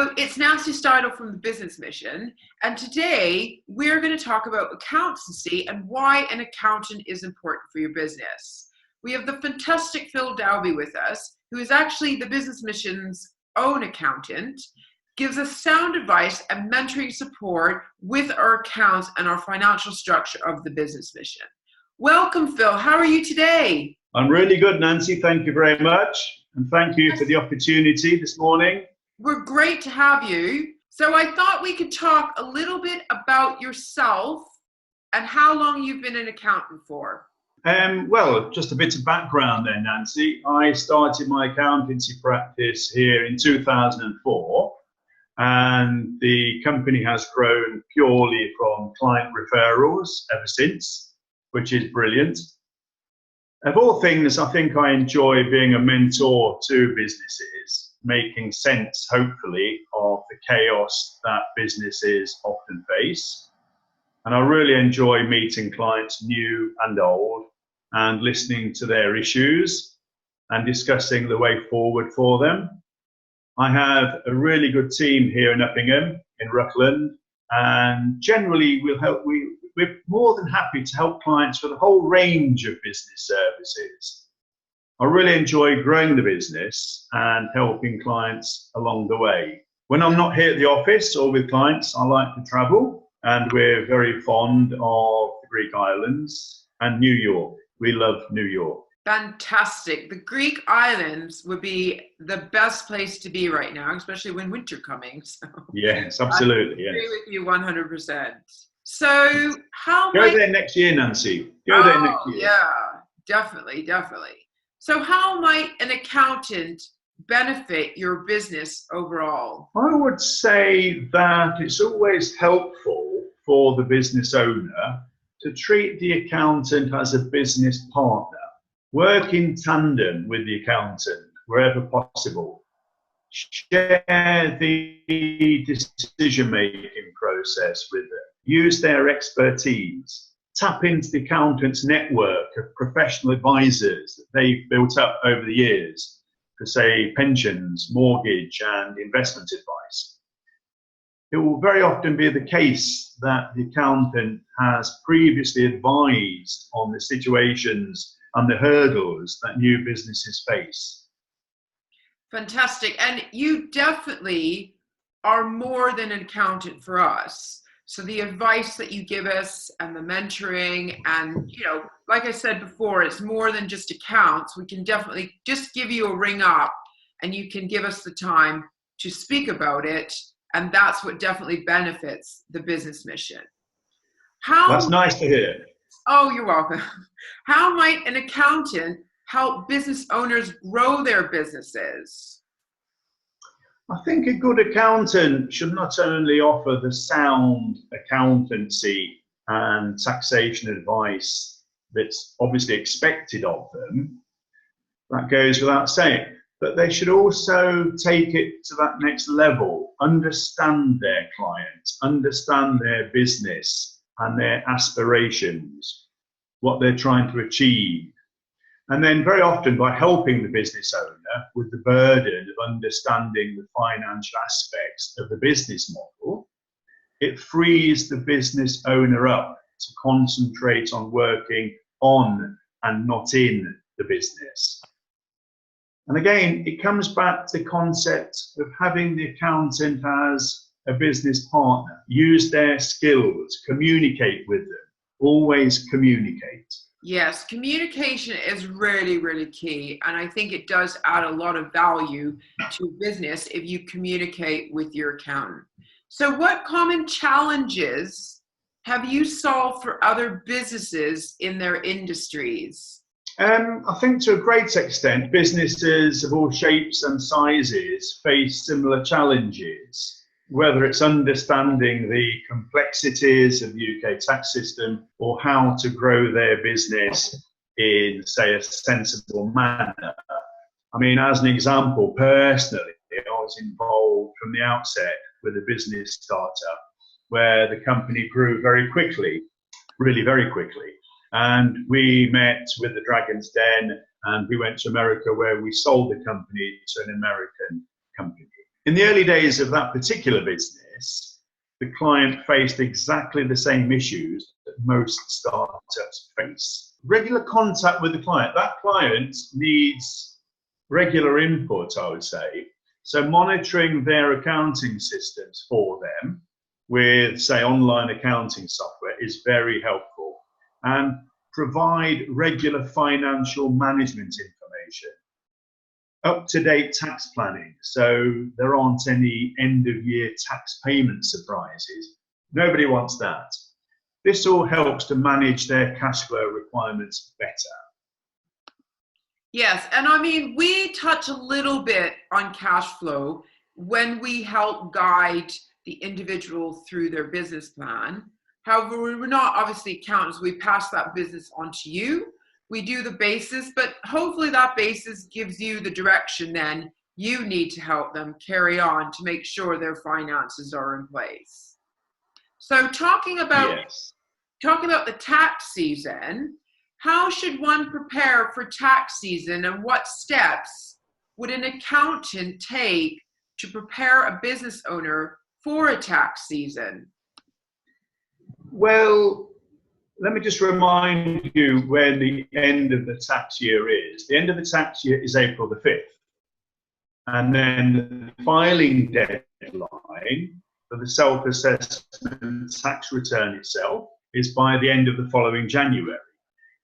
So it's Nancy Steidel from the Business Mission, and today we're going to talk about accountancy and why an accountant is important for your business. We have the fantastic Phil Daulby with us, who is actually the Business Mission's own accountant, gives us sound advice and mentoring support with our accounts and our financial structure of the Business Mission. Welcome, Phil. How are you today? I'm really good, Nancy. Thank you very much. And thank you for the opportunity this morning. We're great to have you. So I thought we could talk a little bit about yourself and how long you've been an accountant for. Well, just a bit of background there, Nancy. I started my accountancy practice here in 2004, and the company has grown purely from client referrals ever since, which is brilliant. Of all things, I think I enjoy being a mentor to businesses, making sense, hopefully, of the chaos that businesses often face. And I really enjoy meeting clients, new and old, and listening to their issues and discussing the way forward for them. I have a really good team here in Uppingham, in Rutland, and generally we're more than happy to help clients with a whole range of business services. I really enjoy growing the business and helping clients along the way. When I'm not here at the office or with clients, I like to travel, and we're very fond of the Greek islands and New York. We love New York. Fantastic. The Greek islands would be the best place to be right now, especially when winter coming. So yes, absolutely. I agree with you 100%. So how Go there next year, Nancy. Go there next year. Yeah, definitely. So how might an accountant benefit your business overall? I would say that it's always helpful for the business owner to treat the accountant as a business partner. Work in tandem with the accountant wherever possible. Share the decision-making process with them. Use their expertise. Tap into the accountant's network of professional advisors that they've built up over the years for, say, pensions, mortgage, and investment advice. It will very often be the case that the accountant has previously advised on the situations and the hurdles that new businesses face. Fantastic. And you definitely are more than an accountant for us. So the advice that you give us and the mentoring and, like I said before, it's more than just accounts. We can definitely just give you a ring up and you can give us the time to speak about it. And that's what definitely benefits the Business Mission. That's nice to hear. Oh, you're welcome. How might an accountant help business owners grow their businesses? I think a good accountant should not only offer the sound accountancy and taxation advice that's obviously expected of them, that goes without saying, but they should also take it to that next level, understand their clients, understand their business and their aspirations, what they're trying to achieve. And then very often by helping the business owner with the burden of understanding the financial aspects of the business model, it frees the business owner up to concentrate on working on and not in the business. And again, it comes back to the concept of having the accountant as a business partner. Use their skills, communicate with them, always communicate. Yes, communication is really, really key. And I think it does add a lot of value to business if you communicate with your accountant. So what common challenges have you solved for other businesses in their industries? I think to a great extent, businesses of all shapes and sizes face similar challenges, whether it's understanding the complexities of the UK tax system or how to grow their business in, say, a sensible manner. I mean, as an example, personally, I was involved from the outset with a business startup where the company grew very quickly, really very quickly. And we met with the Dragon's Den and we went to America where we sold the company to an American company. In the early days of that particular business, the client faced exactly the same issues that most startups face. Regular contact with the client. That client needs regular input, I would say. So monitoring their accounting systems for them with, say, online accounting software is very helpful. And provide regular financial management information. Up-to-date tax planning, so there aren't any end-of-year tax payment surprises. Nobody wants that. This all helps to manage their cash flow requirements better. Yes, and I mean, we touch a little bit on cash flow when we help guide the individual through their business plan. However, we're not obviously accountants. We pass that business on to you. We do the basis, but hopefully that basis gives you the direction then you need to help them carry on to make sure their finances are in place. So talking about the tax season, how should one prepare for tax season, and what steps would an accountant take to prepare a business owner for a tax season? Well, let me just remind you when the end of the tax year is. The end of the tax year is April the 5th. And then the filing deadline for the self-assessment tax return itself is by the end of the following January.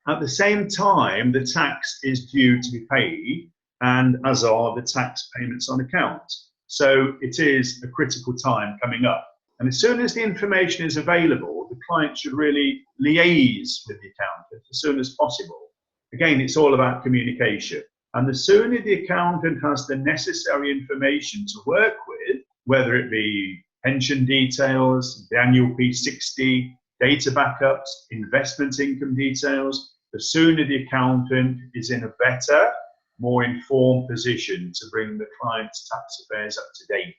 At the same time, the tax is due to be paid, and as are the tax payments on account. So it is a critical time coming up. And as soon as the information is available, the client should really liaise with the accountant as soon as possible. Again, it's all about communication. And the sooner the accountant has the necessary information to work with, whether it be pension details, the annual P60, data backups, investment income details, the sooner the accountant is in a better, more informed position to bring the client's tax affairs up to date.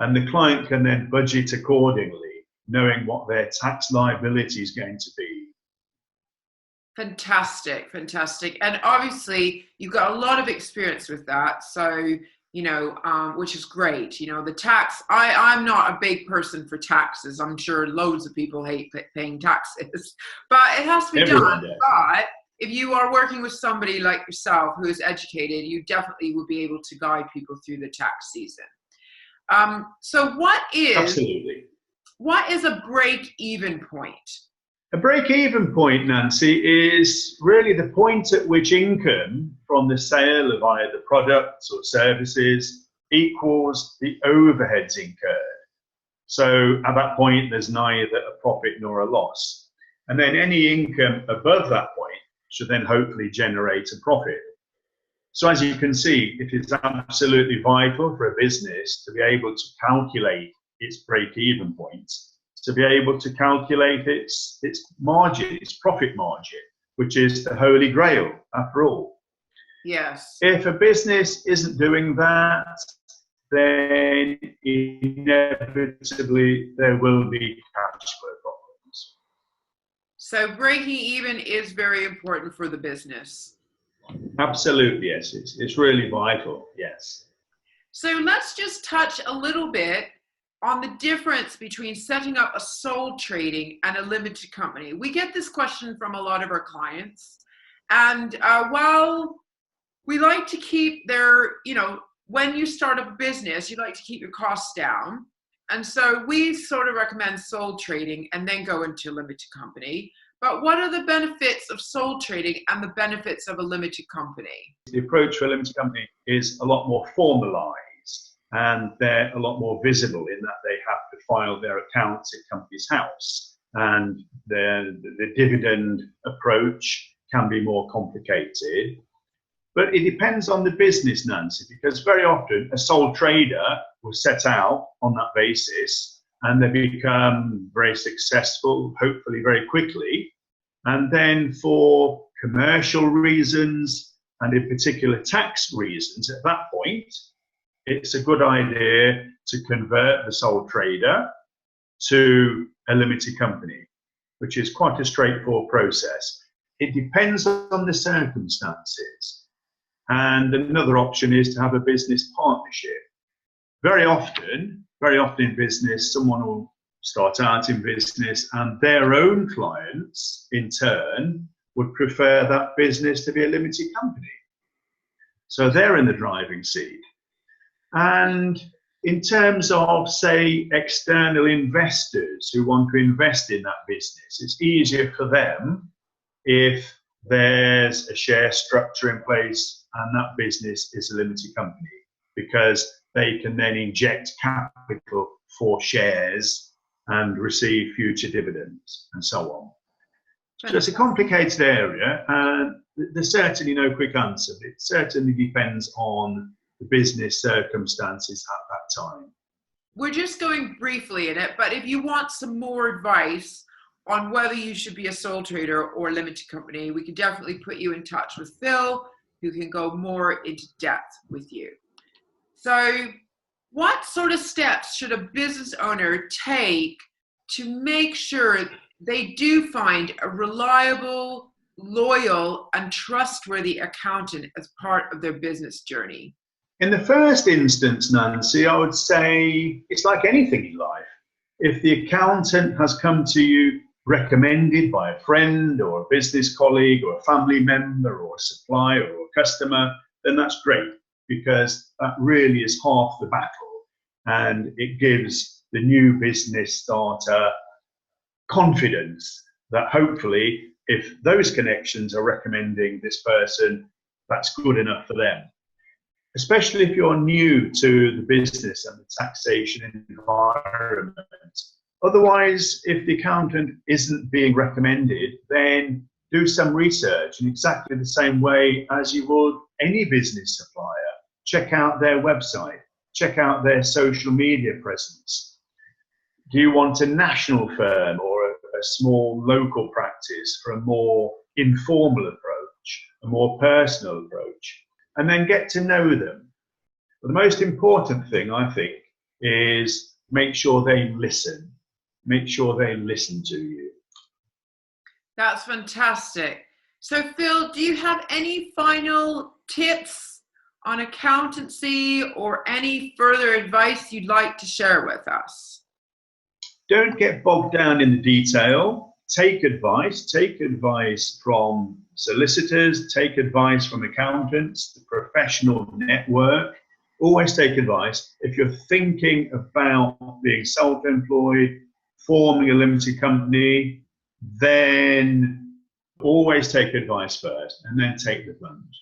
And the client can then budget accordingly, knowing what their tax liability is going to be. Fantastic, fantastic. And obviously, you've got a lot of experience with that. So, which is great. The tax, I'm not a big person for taxes. I'm sure loads of people hate paying taxes, but it has to be done. But if you are working with somebody like yourself who is educated, you definitely will be able to guide people through the tax season. So what is a break-even point? A break-even point, Nancy, is really the point at which income from the sale of either products or services equals the overheads incurred. So at that point, there's neither a profit nor a loss. And then any income above that point should then hopefully generate a profit. So as you can see, it is absolutely vital for a business to be able to calculate its break-even point, to be able to calculate its margin, its profit margin, which is the holy grail after all. Yes. If a business isn't doing that, then inevitably there will be cash flow problems. So breaking even is very important for the business. Absolutely, yes. It's really vital, yes. So let's just touch a little bit on the difference between setting up a sole trading and a limited company. We get this question from a lot of our clients. And while we like to keep when you start up a business, you like to keep your costs down. And so we sort of recommend sole trading and then go into a limited company. But what are the benefits of sole trading and the benefits of a limited company? The approach for a limited company is a lot more formalized, and they're a lot more visible in that they have to file their accounts at Companies House, and the dividend approach can be more complicated. But it depends on the business, Nancy, because very often a sole trader will set out on that basis and they become very successful, hopefully very quickly. And then for commercial reasons and in particular tax reasons, at that point, it's a good idea to convert the sole trader to a limited company, which is quite a straightforward process. It depends on the circumstances. And another option is to have a business partnership. very often in business, someone will start out in business and their own clients, in turn, would prefer that business to be a limited company. So they're in the driving seat. And in terms of, say, external investors who want to invest in that business, it's easier for them if there's a share structure in place and that business is a limited company, because they can then inject capital for shares and receive future dividends and so on. So it's a complicated area, and there's certainly no quick answer. It certainly depends on the business circumstances at that time. We're just going briefly in it, but if you want some more advice on whether you should be a sole trader or a limited company, we can definitely put you in touch with Phil, who can go more into depth with you. So what sort of steps should a business owner take to make sure they do find a reliable, loyal, and trustworthy accountant as part of their business journey? In the first instance, Nancy, I would say it's like anything in life. If the accountant has come to you recommended by a friend or a business colleague or a family member or a supplier or a customer, then that's great, because that really is half the battle, and it gives the new business starter confidence that hopefully if those connections are recommending this person, that's good enough for them. Especially if you're new to the business and the taxation environment. Otherwise, if the accountant isn't being recommended, then do some research in exactly the same way as you would any business supplier. Check out their website, check out their social media presence. Do you want a national firm or a small local practice for a more informal approach, a more personal approach? And then get to know them. But the most important thing, I think, is make sure they listen. Make sure they listen to you. That's fantastic. So, Phil, do you have any final tips on accountancy or any further advice you'd like to share with us? Don't get bogged down in the detail. Take advice from solicitors, take advice from accountants, the professional network. Always take advice. If you're thinking about being self-employed, forming a limited company, then always take advice first and then take the plunge.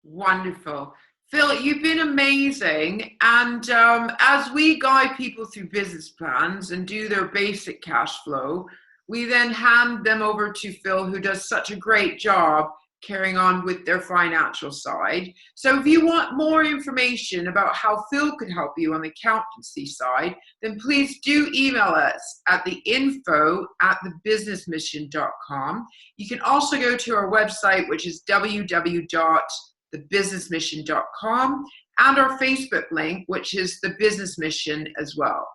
Wonderful. Phil, you've been amazing. And as we guide people through business plans and do their basic cash flow, we then hand them over to Phil, who does such a great job carrying on with their financial side. So if you want more information about how Phil could help you on the accountancy side, then please do email us at the info@thebusinessmission.com. You can also go to our website, which is www.thebusinessmission.com, and our Facebook link, which is The Business Mission as well.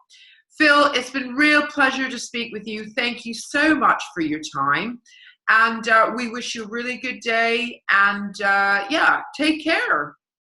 Phil, it's been a real pleasure to speak with you. Thank you so much for your time. And we wish you a really good day. And yeah, take care.